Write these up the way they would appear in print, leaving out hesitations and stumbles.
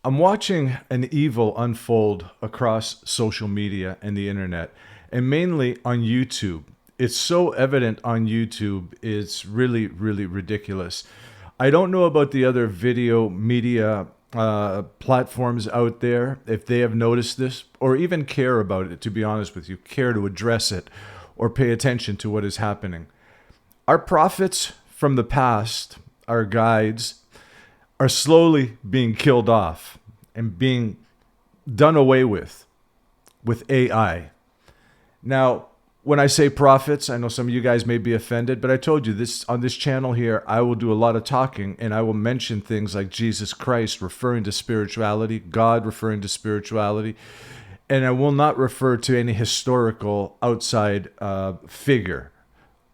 I'm watching an evil unfold across social media and the internet, and mainly on YouTube. It's so evident on YouTube, it's really, really ridiculous. I don't know about the other video media platforms out there, if they have noticed this or even care about it, to be honest with you, care to address it or pay attention to what is happening. Our prophets from the past, our guides, are slowly being killed off and being done away with AI. Now, when I say prophets, I know some of you guys may be offended, but I told you this on this channel here, I will do a lot of talking and I will mention things like Jesus Christ referring to spirituality, God referring to spirituality, and I will not refer to any historical outside figure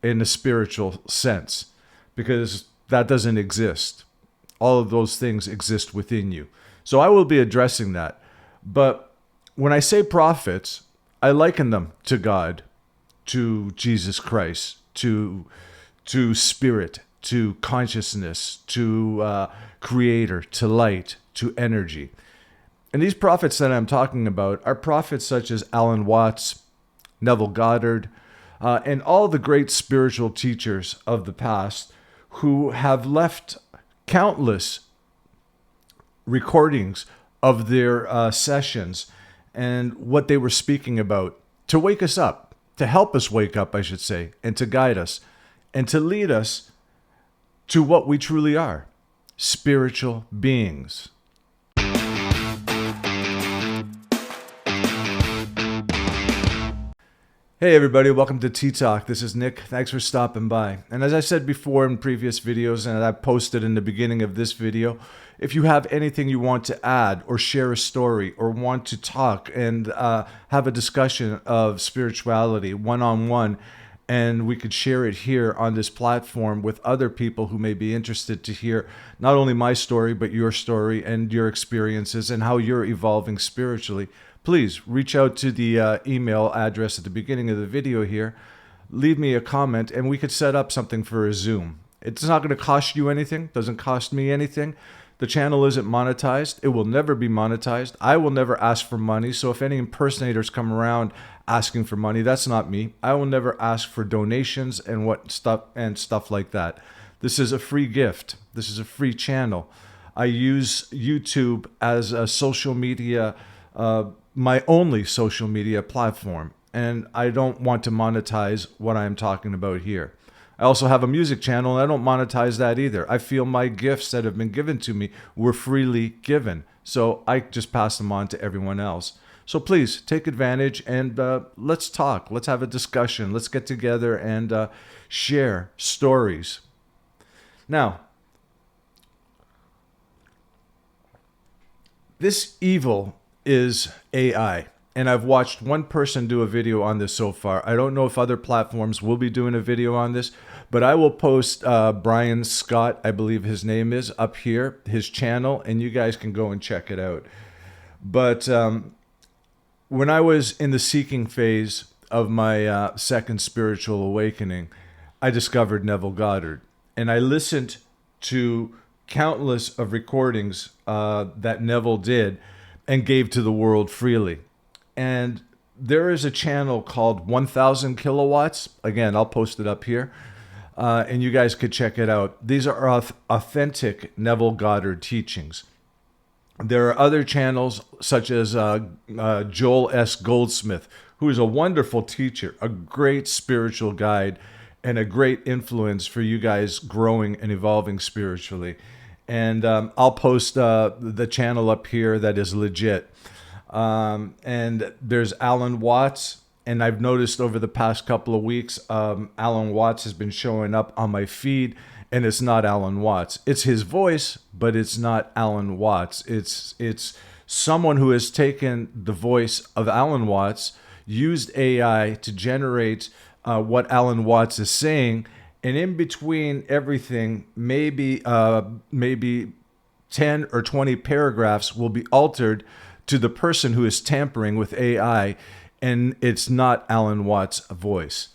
in a spiritual sense because that doesn't exist. All of those things exist within you. So I will be addressing that. But when I say prophets, I liken them to God, to Jesus Christ, to spirit, to consciousness, to creator, to light, to energy. And these prophets that I'm talking about are prophets such as Alan Watts, Neville Goddard, and all the great spiritual teachers of the past who have left countless recordings of their sessions and what they were speaking about to wake us up, to help us wake up, I should say, and to guide us and to lead us to what we truly are, spiritual beings. Hey everybody, welcome to Tea Talk. This is Nick. Thanks for stopping by. And as I said before in previous videos, and I posted in the beginning of this video, if you have anything you want to add or share a story or want to talk and have a discussion of spirituality one-on-one, and we could share it here on this platform with other people who may be interested to hear not only my story, but your story and your experiences and how you're evolving spiritually, please reach out to the email address at the beginning of the video here. Leave me a comment and we could set up something for a Zoom. It's not going to cost you anything. Doesn't cost me anything. The channel isn't monetized. It will never be monetized. I will never ask for money. So if any impersonators come around asking for money, that's not me. I will never ask for donations and stuff like that. This is a free gift. This is a free channel. I use YouTube as a social media my only social media platform, and I don't want to monetize what I'm talking about here. I also have a music channel, and I don't monetize that either. I feel my gifts that have been given to me were freely given, so I just pass them on to everyone else. So please take advantage and let's talk. Let's have a discussion. Let's get together and share stories. Now, this evil is AI. And I've watched one person do a video on this so far. I don't know if other platforms will be doing a video on this, but I will post Brian Scott, I believe his name is, up here, his channel, and you guys can go and check it out. But when I was in the seeking phase of my second spiritual awakening, I discovered Neville Goddard. And I listened to countless of recordings that Neville did and gave to the world freely. And there is a channel called 1000 Kilowatts. Again, I'll post it up here. And you guys could check it out. These are authentic Neville Goddard teachings. There are other channels such as Joel S. Goldsmith, who is a wonderful teacher, a great spiritual guide, and a great influence for you guys growing and evolving spiritually. And I'll post the channel up here that is legit. And there's Alan Watts. And I've noticed over the past couple of weeks, Alan Watts has been showing up on my feed. And it's not Alan Watts. It's his voice, but it's not Alan Watts. It's someone who has taken the voice of Alan Watts, used AI to generate what Alan Watts is saying, and in between everything, maybe 10 or 20 paragraphs will be altered to the person who is tampering with AI, and it's not Alan Watts' voice.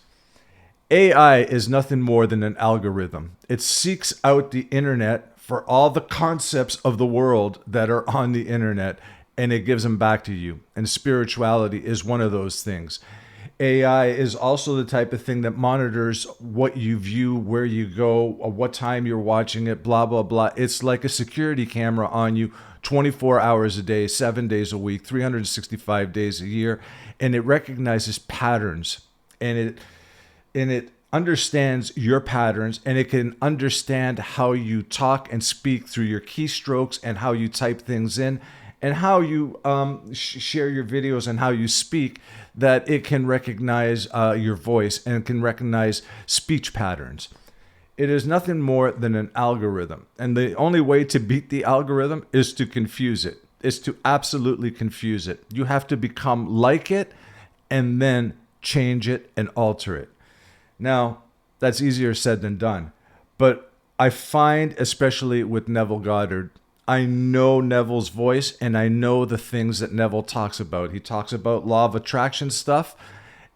AI is nothing more than an algorithm. It seeks out the internet for all the concepts of the world that are on the internet, and it gives them back to you. And spirituality is one of those things. AI is also the type of thing that monitors what you view, where you go, what time you're watching it, blah, blah, blah. It's like a security camera on you 24 hours a day, 7 days a week, 365 days a year. And it recognizes patterns, and it understands your patterns, and it can understand how you talk and speak through your keystrokes and how you type things in and how you share your videos and how you speak, that it can recognize your voice and can recognize speech patterns. It is nothing more than an algorithm. And the only way to beat the algorithm is to confuse it, is to absolutely confuse it. You have to become like it and then change it and alter it. Now, that's easier said than done. But I find, especially with Neville Goddard, I know Neville's voice and I know the things that Neville talks about. He talks about law of attraction stuff,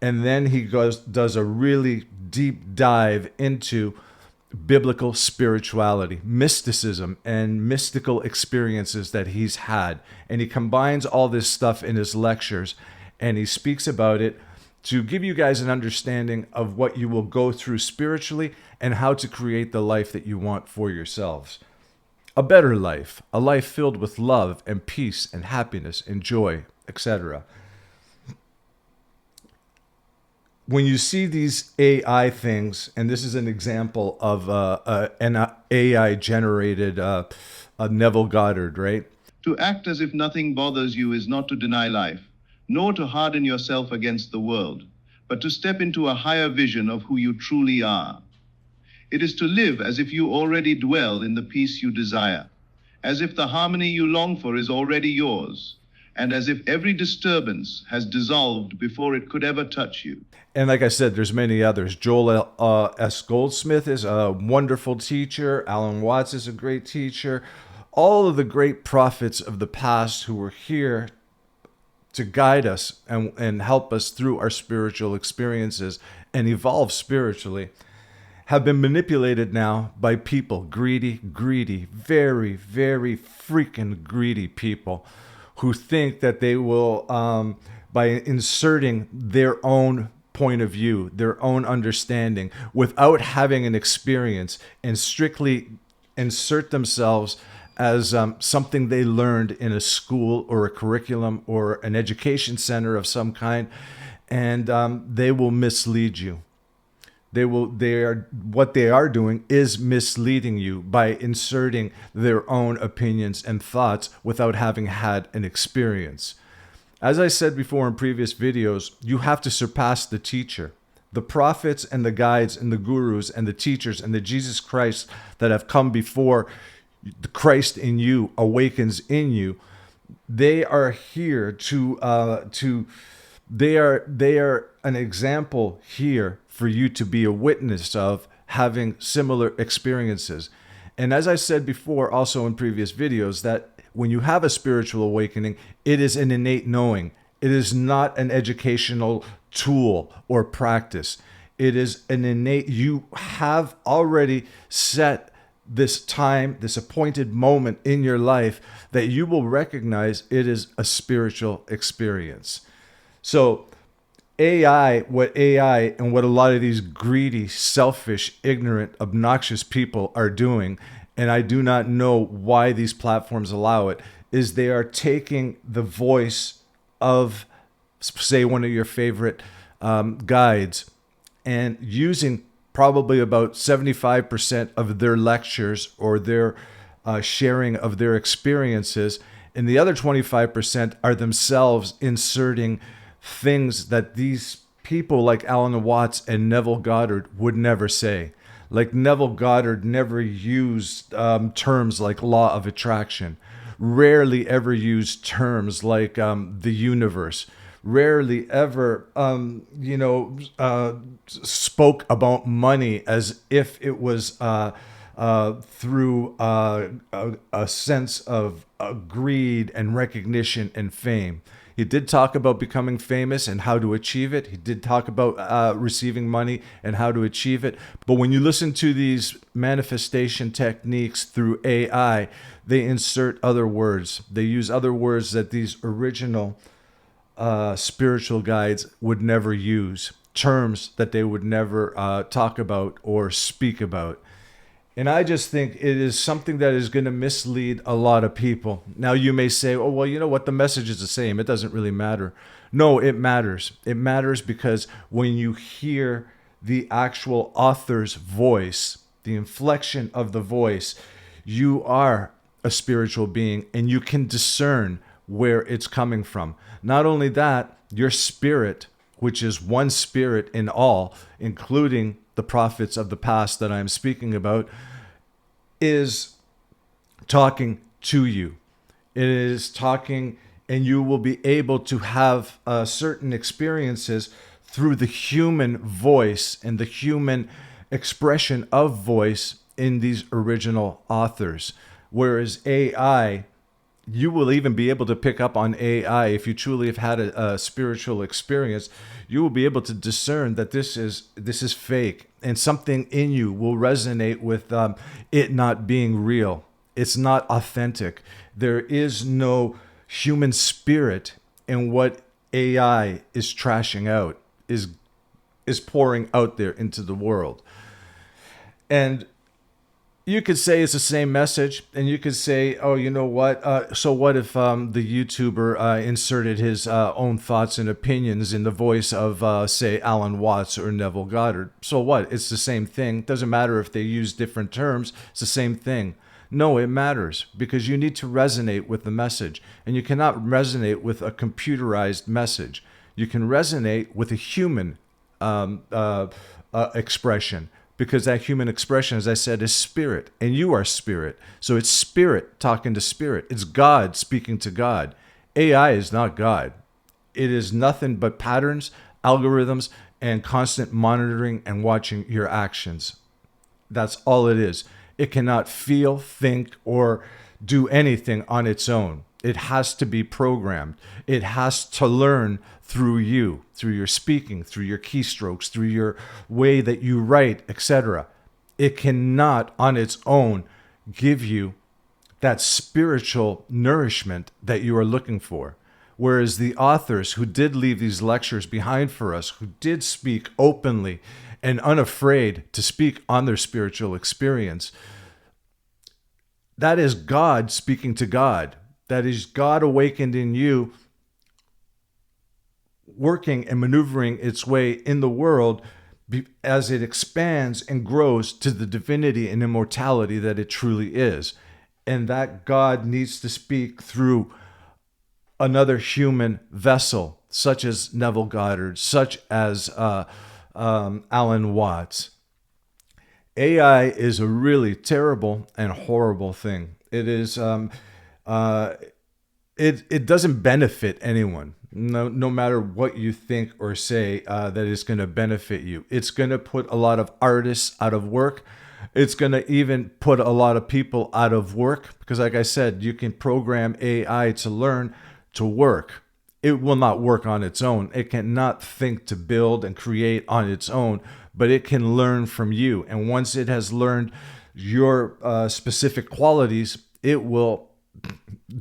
and then he does a really deep dive into biblical spirituality, mysticism, and mystical experiences that he's had. And he combines all this stuff in his lectures, and he speaks about it to give you guys an understanding of what you will go through spiritually and how to create the life that you want for yourselves. A better life, a life filled with love and peace and happiness and joy, etc. When you see these AI things, and this is an example of an AI-generated Neville Goddard, right? To act as if nothing bothers you is not to deny life, nor to harden yourself against the world, but to step into a higher vision of who you truly are. It is to live as if you already dwell in the peace you desire, as if the harmony you long for is already yours, and as if every disturbance has dissolved before it could ever touch you. And like I said, there's many others. Joel S. Goldsmith is a wonderful teacher. Alan Watts is a great teacher. All of the great prophets of the past who were here to guide us and help us through our spiritual experiences and evolve spiritually have been manipulated now by people, greedy, very, very freaking greedy people who think that they will, by inserting their own point of view, their own understanding, without having an experience, and strictly insert themselves as something they learned in a school or a curriculum or an education center of some kind, and they will mislead you. What they are doing is misleading you by inserting their own opinions and thoughts without having had an experience. As I said before in previous videos, you have to surpass the teacher. The prophets and the guides and the gurus and the teachers and the Jesus Christ that have come before the Christ in you awakens in you. They are here they are an example here for you to be a witness of having similar experiences. And as I said before, also in previous videos, that when you have a spiritual awakening, it is an innate knowing. It is not an educational tool or practice. It is an innate, you have already set this time, this appointed moment in your life that you will recognize it is a spiritual experience. So AI and what a lot of these greedy, selfish, ignorant, obnoxious people are doing, and I do not know why these platforms allow it, is they are taking the voice of, say, one of your favorite guides and using probably about 75% of their lectures or their sharing of their experiences, and the other 25% are themselves inserting things that these people like Alan Watts and Neville Goddard would never say. Like Neville Goddard never used terms like law of attraction, rarely ever used terms like the universe, rarely ever spoke about money as if it was through a sense of greed and recognition and fame. He did talk about becoming famous and how to achieve it. He did talk about receiving money and how to achieve it. But when you listen to these manifestation techniques through AI, they insert other words. They use other words that these original spiritual guides would never use, terms that they would never talk about or speak about. And I just think it is something that is going to mislead a lot of people. Now, you may say, oh, well, you know what? The message is the same. It doesn't really matter. No, it matters. It matters because when you hear the actual author's voice, the inflection of the voice, you are a spiritual being and you can discern where it's coming from. Not only that, your spirit, which is one spirit in all, including the prophets of the past that I'm speaking about, is talking to you. It is talking, and you will be able to have certain experiences through the human voice and the human expression of voice in these original authors. Whereas AI, you will even be able to pick up on AI if you truly have had a spiritual experience. You will be able to discern that this is fake, and something in you will resonate with it not being real. It's not authentic. There is no human spirit in what AI is trashing out, is pouring out there into the world. And you could say it's the same message, and you could say, oh, you know what? So what if the YouTuber inserted his own thoughts and opinions in the voice of, say, Alan Watts or Neville Goddard? So what? It's the same thing. Doesn't matter if they use different terms. It's the same thing. No, it matters because you need to resonate with the message, and you cannot resonate with a computerized message. You can resonate with a human expression. Because that human expression, as I said, is spirit, and you are spirit. So it's spirit talking to spirit. It's God speaking to God. AI is not God. It is nothing but patterns, algorithms, and constant monitoring and watching your actions. That's all it is. It cannot feel, think, or do anything on its own. It has to be programmed. It has to learn through you, through your speaking, through your keystrokes, through your way that you write, etc. It cannot on its own give you that spiritual nourishment that you are looking for. Whereas the authors who did leave these lectures behind for us, who did speak openly and unafraid to speak on their spiritual experience, that is God speaking to God. That is God awakened in you, working and maneuvering its way in the world as it expands and grows to the divinity and immortality that it truly is. And that God needs to speak through another human vessel, such as Neville Goddard, such as Alan Watts. AI is a really terrible and horrible thing. It is. It doesn't benefit anyone. No matter what you think or say, that it's going to benefit you. It's going to put a lot of artists out of work. It's going to even put a lot of people out of work because, like I said, you can program AI to learn to work. It will not work on its own. It cannot think to build and create on its own, but it can learn from you. And once it has learned your specific qualities, it will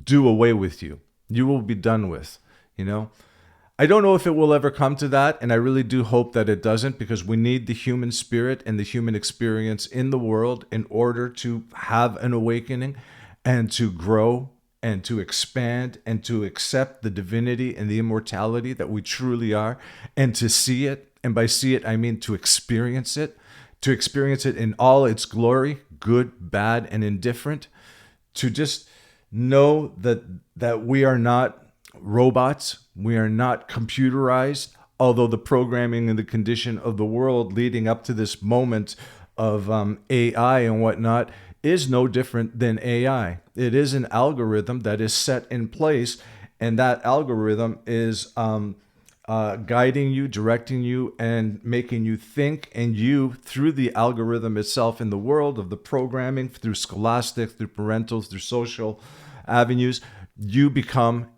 do away with you. You will be done with, you know. I don't know if it will ever come to that, and I really do hope that it doesn't, because we need the human spirit and the human experience in the world in order to have an awakening and to grow and to expand and to accept the divinity and the immortality that we truly are, and to see it. And by see it, I mean to experience it in all its glory, good, bad, and indifferent, to just know that we are not robots, we are not computerized, although the programming and the condition of the world leading up to this moment of AI and whatnot is no different than AI. It is an algorithm that is set in place, and that algorithm is guiding you, directing you, and making you think. And you, through the algorithm itself in the world of the programming, through scholastic, through parental, through social avenues, you become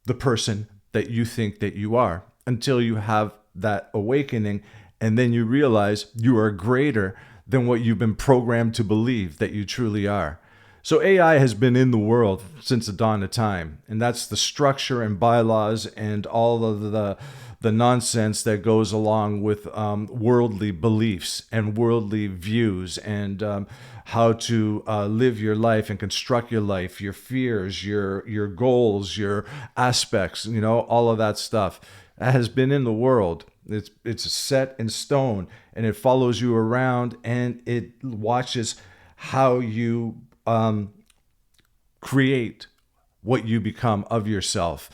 the person that you think that you are until you have that awakening. And then you realize you are greater than what you've been programmed to believe that you truly are. So AI has been in the world since the dawn of time, and that's the structure and bylaws and all of the nonsense that goes along with worldly beliefs and worldly views and how to live your life and construct your life, your fears, your goals, your aspects, all of that stuff that has been in the world. It's set in stone, and it follows you around, and it watches how you create what you become of yourself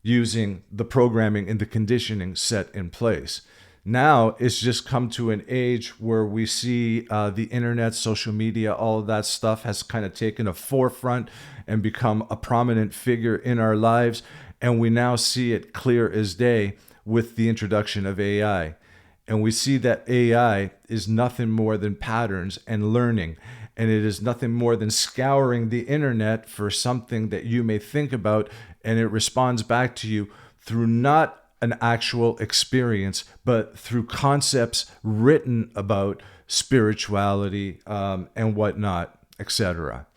using the programming and the conditioning set in place. Now it's just come to an age where we see the internet, social media, all of that stuff has kind of taken a forefront and become a prominent figure in our lives. And we now see it clear as day with the introduction of AI. And we see that AI is nothing more than patterns and learning. And it is nothing more than scouring the internet for something that you may think about, and it responds back to you through not an actual experience, but through concepts written about spirituality and whatnot, etc.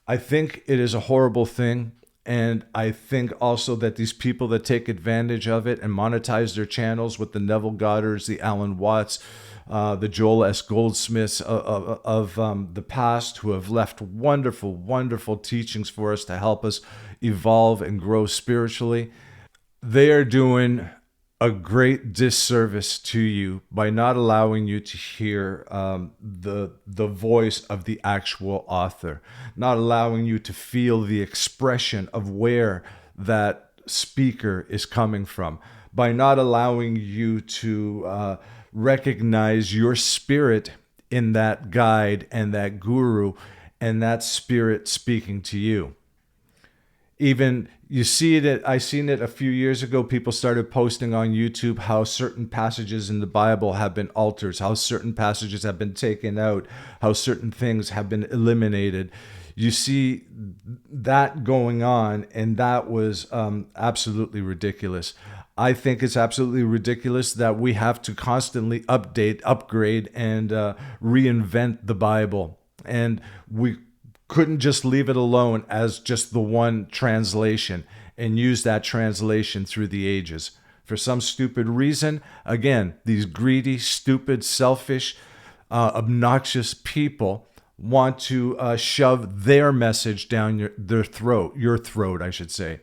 I think it is a horrible thing. And I think also that these people that take advantage of it and monetize their channels with the Neville Goddards, the Alan Watts, the Joel S. Goldsmiths of the past, who have left wonderful, wonderful teachings for us to help us evolve and grow spiritually, they are doing a great disservice to you by not allowing you to hear the voice of the actual author, not allowing you to feel the expression of where that speaker is coming from, by not allowing you to recognize your spirit in that guide and that guru and that spirit speaking to you. Even you see it, I seen it a few years ago. People started posting on YouTube how certain passages in the Bible have been altered, how certain passages have been taken out, how certain things have been eliminated. You see that going on, and that was absolutely ridiculous. I think it's absolutely ridiculous that we have to constantly update, upgrade, and reinvent the Bible. And we couldn't just leave it alone as just the one translation and use that translation through the ages. For some stupid reason, again, these greedy, stupid, selfish, obnoxious people want to shove their message down their throat, your throat, I should say.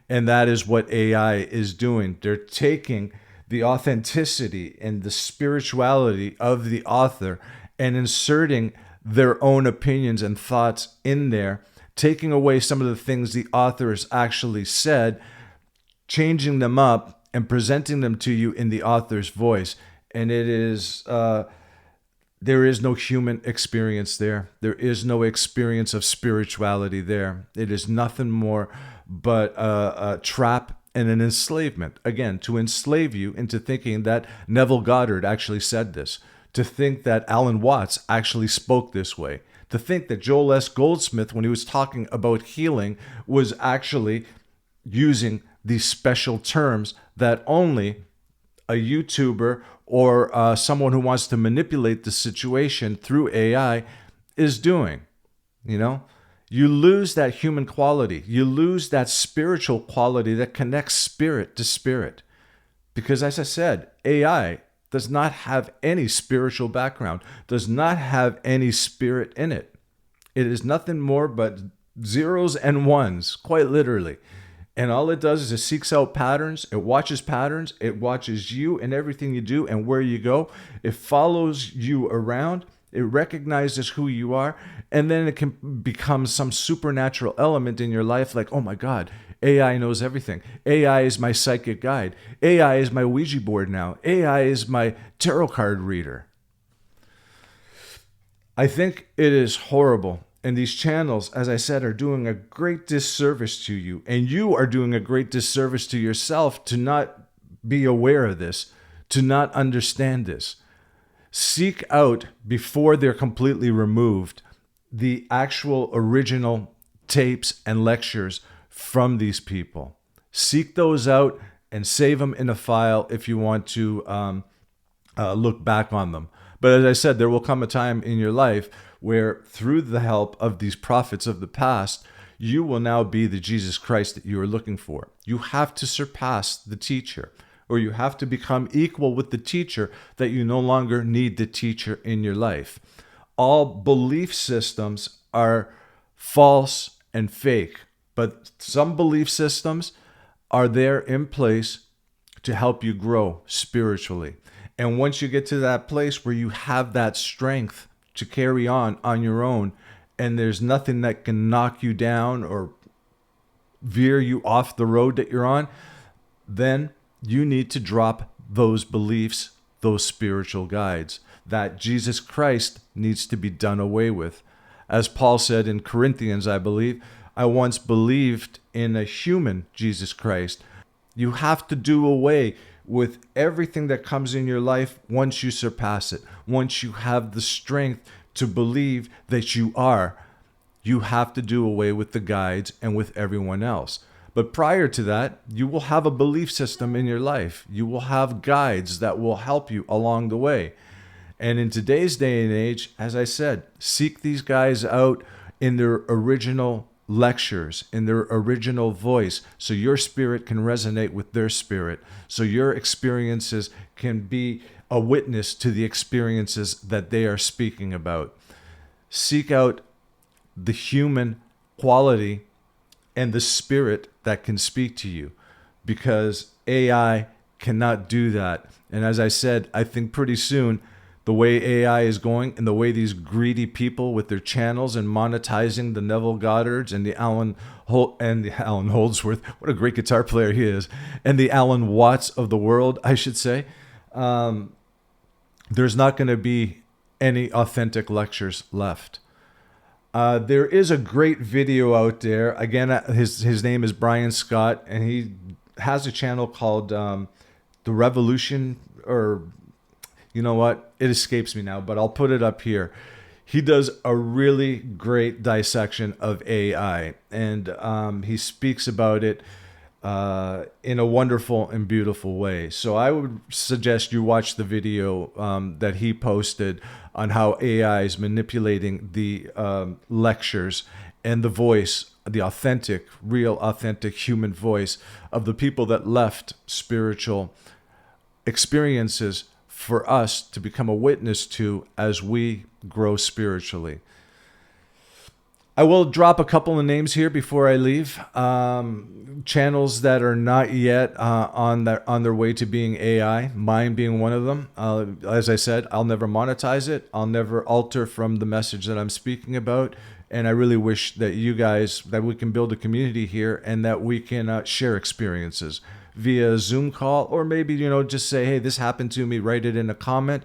And that is what AI is doing. They're taking the authenticity and the spirituality of the author and inserting their own opinions and thoughts in there, taking away some of the things the author has actually said, changing them up and presenting them to you in the author's voice. And it is, there is no human experience there. There is no experience of spirituality there. It is nothing more but a trap and an enslavement. Again, to enslave you into thinking that Neville Goddard actually said this, to think that Alan Watts actually spoke this way, to think that Joel S. Goldsmith, when he was talking about healing, was actually using these special terms that only a YouTuber or someone who wants to manipulate the situation through AI is doing. You lose that human quality. You lose that spiritual quality that connects spirit to spirit. Because as I said, AI does not have any spiritual background, does not have any spirit in it. It is nothing more but zeros and ones, quite literally. And all it does is it seeks out patterns, it watches you and everything you do and where you go. It follows you around, it recognizes who you are, and then it can become some supernatural element in your life like, oh my God, AI knows everything. AI is my psychic guide. AI is my Ouija board now. AI is my tarot card reader. I think it is horrible. And these channels, as I said, are doing a great disservice to you. And you are doing a great disservice to yourself to not be aware of this, to not understand this. Seek out, before they're completely removed, the actual original tapes and lectures from these people. Seek those out and save them in a file if you want to look back on them. But as I said, there will come a time in your life where, through the help of these prophets of the past, you will now be the Jesus Christ that you are looking for. You have to surpass the teacher, or you have to become equal with the teacher, that you no longer need the teacher in your life. All belief systems are false and fake, but some belief systems are there in place to help you grow spiritually. And once you get to that place where you have that strength to carry on your own, and there's nothing that can knock you down or veer you off the road that you're on, then you need to drop those beliefs, those spiritual guides. That Jesus Christ needs to be done away with. As Paul said in Corinthians, I believe, I once believed in a human Jesus Christ. You have to do away with everything that comes in your life once you surpass it. Once you have the strength to believe that you are, you have to do away with the guides and with everyone else. But prior to that, you will have a belief system in your life. You will have guides that will help you along the way. And in today's day and age, as I said, seek these guys out in their original lectures, in their original voice, so your spirit can resonate with their spirit, so your experiences can be a witness to the experiences that they are speaking about. Seek out the human quality and the spirit that can speak to you, because AI cannot do that. And as I said, I think pretty soon, the way AI is going and the way these greedy people with their channels and monetizing the Neville Goddards and the Alan Holdsworth, what a great guitar player he is, and the Alan Watts of the world, I should say, there's not going to be any authentic lectures left. There is a great video out there. Again, his name is Brian Scott, and he has a channel called The Revolution, or you know what? It escapes me now, but I'll put it up here. He does a really great dissection of AI, and he speaks about it in a wonderful and beautiful way. So I would suggest you watch the video that he posted on how AI is manipulating the lectures and the voice, the authentic, real authentic human voice of the people that left spiritual experiences for us to become a witness to as we grow spiritually. I will drop a couple of names here before I leave. Channels that are not yet on their way to being AI, mine being one of them. As I said, I'll never monetize it. I'll never alter from the message that I'm speaking about. And I really wish that you guys, that we can build a community here and that we can share experiences via a Zoom call, or maybe, just say, hey, this happened to me, write it in a comment.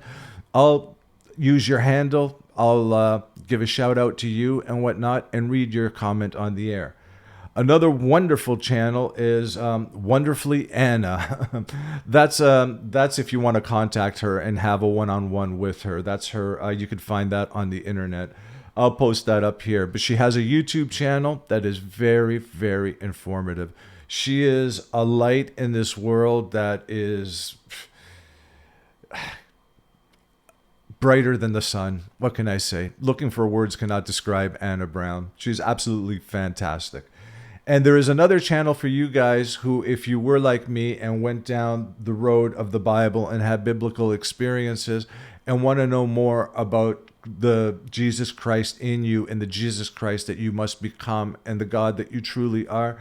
I'll use your handle. I'll give a shout out to you and whatnot and read your comment on the air. Another wonderful channel is Wonderfully Anna. That's if you want to contact her and have a one-on-one with her. That's her. You could find that on the internet. I'll post that up here. But she has a YouTube channel that is very, very informative. She is a light in this world that is brighter than the sun. What can I say? Looking for words cannot describe Anna Brown. She's absolutely fantastic. And there is another channel for you guys who, if you were like me and went down the road of the Bible and had biblical experiences and want to know more about the Jesus Christ in you and the Jesus Christ that you must become and the God that you truly are,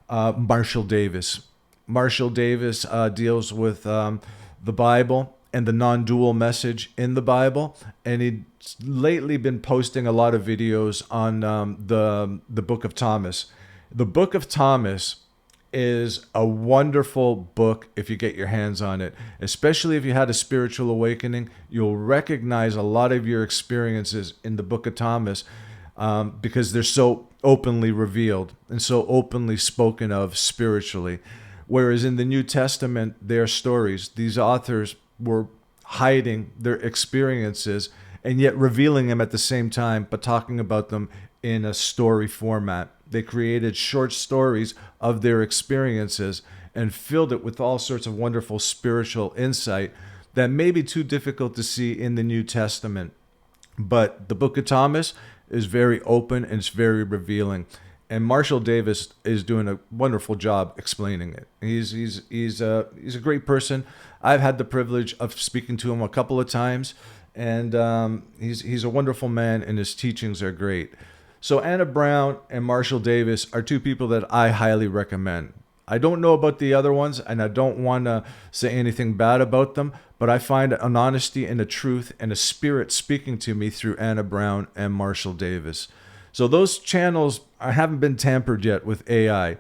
Marshall Davis. Marshall Davis deals with the Bible and the non-dual message in the Bible, and he's lately been posting a lot of videos on the Book of Thomas. The Book of Thomas is a wonderful book if you get your hands on it, especially if you had a spiritual awakening. You'll recognize a lot of your experiences in the Book of Thomas because they're so openly revealed and so openly spoken of spiritually. Whereas in the New Testament, their stories, these authors were hiding their experiences and yet revealing them at the same time, but talking about them in a story format. They created short stories of their experiences and filled it with all sorts of wonderful spiritual insight that may be too difficult to see in the New Testament. But the Book of Thomas is very open and it's very revealing. And Marshall Davis is doing a wonderful job explaining it. He's a great person. I've had the privilege of speaking to him a couple of times, and he's a wonderful man, and his teachings are great. So Anna Brown and Marshall Davis are two people that I highly recommend. I don't know about the other ones, and I don't want to say anything bad about them, but I find an honesty and a truth and a spirit speaking to me through Anna Brown and Marshall Davis. So those channels haven't been tampered yet with AI.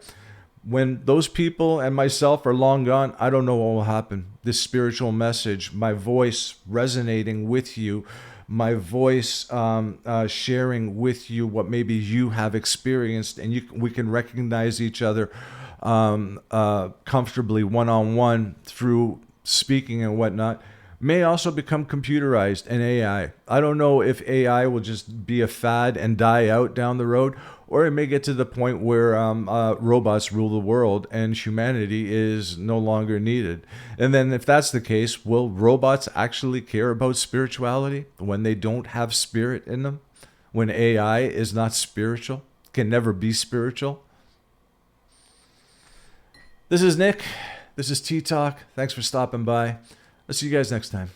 When those people and myself are long gone, I don't know what will happen. This spiritual message, my voice resonating with you, my voice sharing with you what maybe you have experienced, and we can recognize each other comfortably one-on-one through speaking and whatnot, may also become computerized and AI. I don't know if AI will just be a fad and die out down the road, or it may get to the point where robots rule the world and humanity is no longer needed. And then if that's the case, will robots actually care about spirituality when they don't have spirit in them? When AI is not spiritual, can never be spiritual? This is Nick. This is Tea Talk. Thanks for stopping by. I'll see you guys next time.